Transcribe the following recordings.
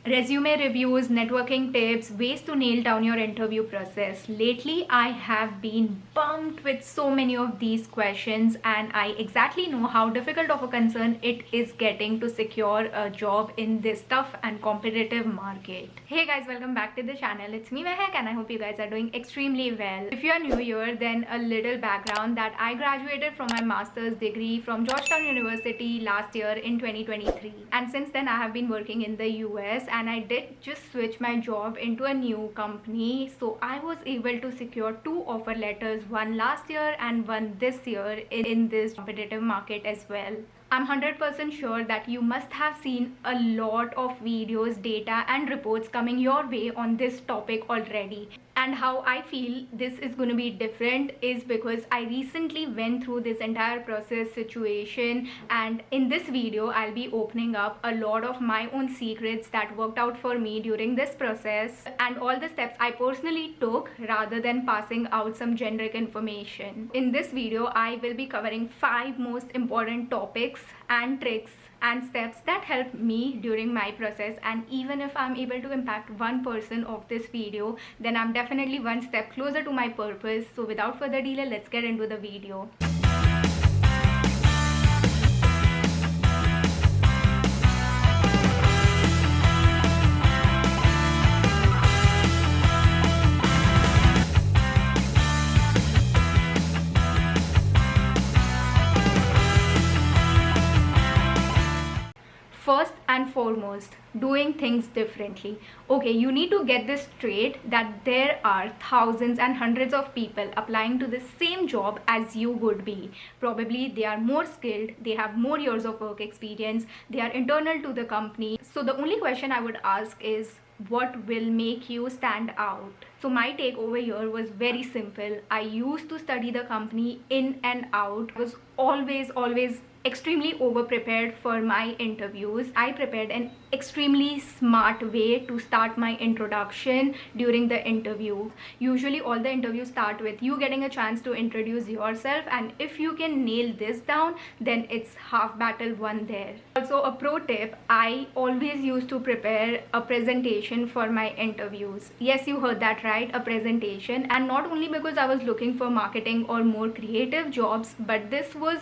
Resume reviews, networking tips, ways to nail down your interview process. Lately, I have been bumped with so many of these questions, and I exactly know how difficult of a concern it is getting to secure a job in this tough and competitive market. Hey guys, welcome back to the channel. It's me Mahek, and I hope you guys are doing extremely well. If you are new here, then a little background that I graduated from my master's degree from Georgetown University last year in 2023, and since then I have been working in the US, and I did just switch my job into a new company. So I was able to secure 2 offer letters, one last year and one this year, in this competitive market as well. I'm 100% sure that you must have seen a lot of videos, data and reports coming your way on this topic already. And how I feel this is going to be different is because I recently went through this entire process situation, and in this video I'll be opening up a lot of my own secrets that worked out for me during this process and all the steps I personally took rather than passing out some generic information. In this video I will be covering 5 most important topics and tricks and steps that helped me during my process, and even if I'm able to impact one person of this video, then I'm definitely one step closer to my purpose. So without further delay, let's get into the video. First and foremost, doing things differently. Okay, you need to get this straight that there are thousands and hundreds of people applying to the same job as you would be. Probably they are more skilled, they have more years of work experience, they are internal to the company. So the only question I would ask is, what will make you stand out? So my take over here was very simple. I used to study the company in and out. I was always extremely over prepared for my interviews. I prepared an extremely smart way to start my introduction during the interview. Usually all the interviews start with you getting a chance to introduce yourself, and if you can nail this down, then it's half battle won there. Also a pro tip, I always used to prepare a presentation for my interviews. Yes, you heard that right, a presentation. And not only because I was looking for marketing or more creative jobs, but this was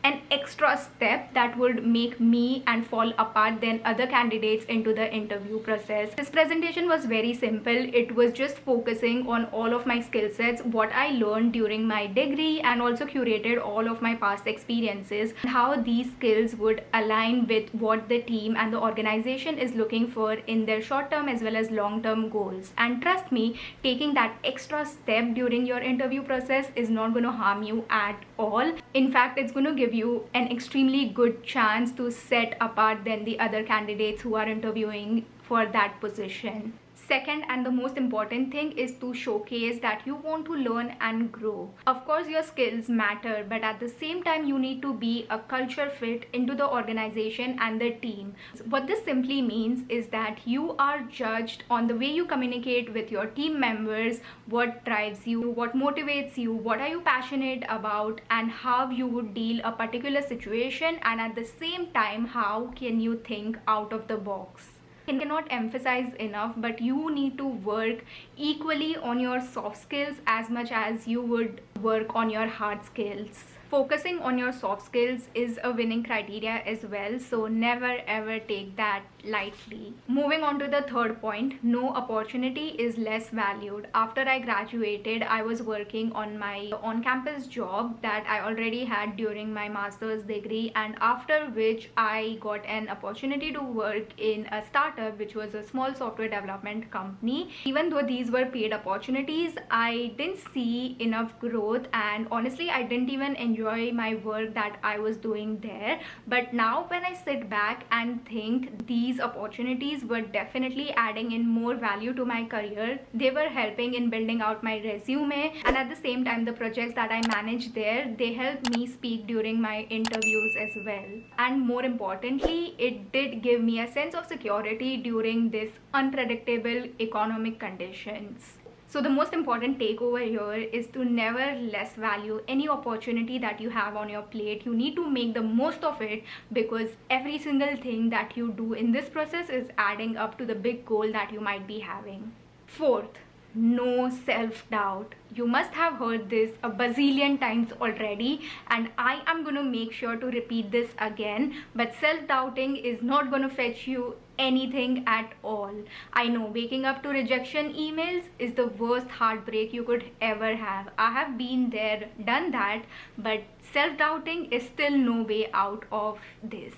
an extra step that would make me and fall apart than other candidates into the interview process. This presentation was very simple. It was just focusing on all of my skill sets, what I learned during my degree, and also curated all of my past experiences, and how these skills would align with what the team and the organization is looking for in their short-term as well as long-term goals. And trust me, taking that extra step during your interview process is not going to harm you at all. In fact, it's going to give you an extremely good chance to set apart than the other candidates who are interviewing for that position. Second, and the most important thing, is to showcase that you want to learn and grow. Of course, your skills matter, but at the same time, you need to be a culture fit into the organization and the team. What this simply means is that you are judged on the way you communicate with your team members, what drives you, what motivates you, what are you passionate about, and how you would deal a particular situation, and at the same time, how can you think out of the box. I cannot emphasize enough, but you need to work equally on your soft skills as much as you would work on your hard skills. Focusing on your soft skills is a winning criteria as well, so never ever take that lightly. Moving on to the third point, no opportunity is less valued. After I graduated, I was working on my on-campus job that I already had during my master's degree, and after which I got an opportunity to work in a startup, which was a small software development company. Even though these were paid opportunities, I didn't see enough growth, and honestly I didn't even enjoy my work that I was doing there. But now when I sit back and think, these opportunities were definitely adding in more value to my career. They were helping in building out my resume, and at the same time the projects that I managed there, they helped me speak during my interviews as well. And more importantly, it did give me a sense of security during this unpredictable economic conditions. So the most important takeover here is to never less value any opportunity that you have on your plate. You need to make the most of it, because every single thing that you do in this process is adding up to the big goal that you might be having. Fourth, no self-doubt. You must have heard this a bazillion times already, and I am gonna make sure to repeat this again, but self-doubting is not gonna fetch you anything at all. I know waking up to rejection emails is the worst heartbreak you could ever have. I have been there, done that, but self-doubting is still no way out of this.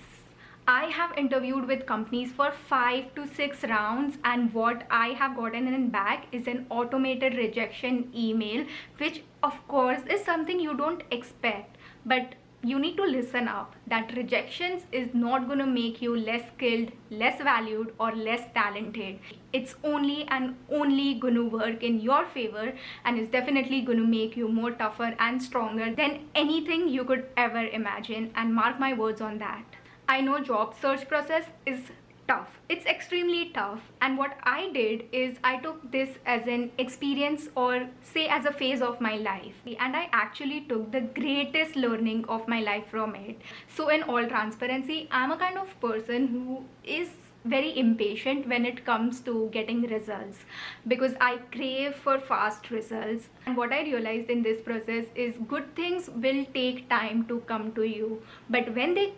I have interviewed with companies for 5 to 6 rounds, and what I have gotten in back is an automated rejection email, which of course is something you don't expect, but you need to listen up that rejections is not going to make you less skilled, less valued, or less talented. It's only and only going to work in your favor, and it's definitely going to make you more tougher and stronger than anything you could ever imagine, and mark my words on that. I know job search process is tough. It's extremely tough, and what I did is I took this as an experience, or say as a phase of my life, and I actually took the greatest learning of my life from it. So in all transparency, I'm a kind of person who is very impatient when it comes to getting results, because I crave for fast results. And what I realized in this process is good things will take time to come to you, but when they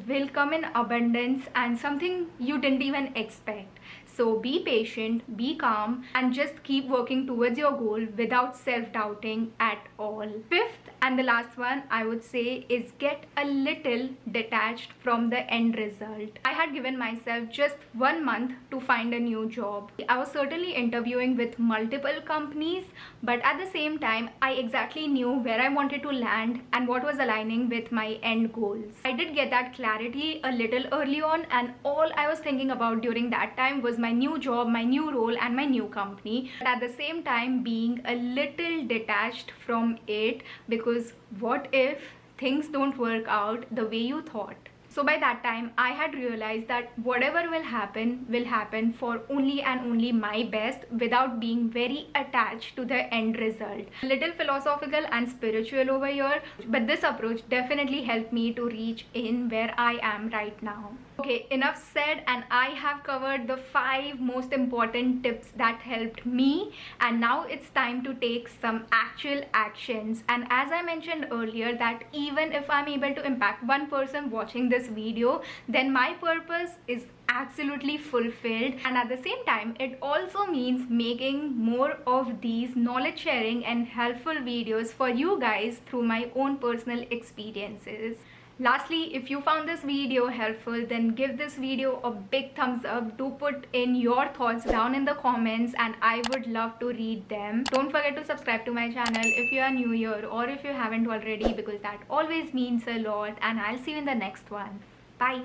will come in abundance, and something you didn't even expect. So be patient, be calm, and just keep working towards your goal without self-doubting at all. Fifth and the last one I would say is get a little detached from the end result. I had given myself just 1 month to find a new job. I was certainly interviewing with multiple companies, but at the same time I exactly knew where I wanted to land and what was aligning with my end goals. I did get that clarity a little early on, and all I was thinking about during that time was my new job, my new role, and my new company, but at the same time being a little detached from it, because what if things don't work out the way you thought? So by that time I had realized that whatever will happen for only and only my best, without being very attached to the end result. A little philosophical and spiritual over here, but this approach definitely helped me to reach in where I am right now. Okay, enough said, and I have covered the 5 most important tips that helped me, and now it's time to take some actual actions. And as I mentioned earlier, that even if I'm able to impact one person watching this video, then my purpose is absolutely fulfilled. And at the same time, it also means making more of these knowledge sharing and helpful videos for you guys through my own personal experiences. Lastly, if you found this video helpful, then give this video a big thumbs up. Do put in your thoughts down in the comments, and I would love to read them. Don't forget to subscribe to my channel if you are new here, or if you haven't already, because that always means a lot. And I'll see you in the next one. Bye.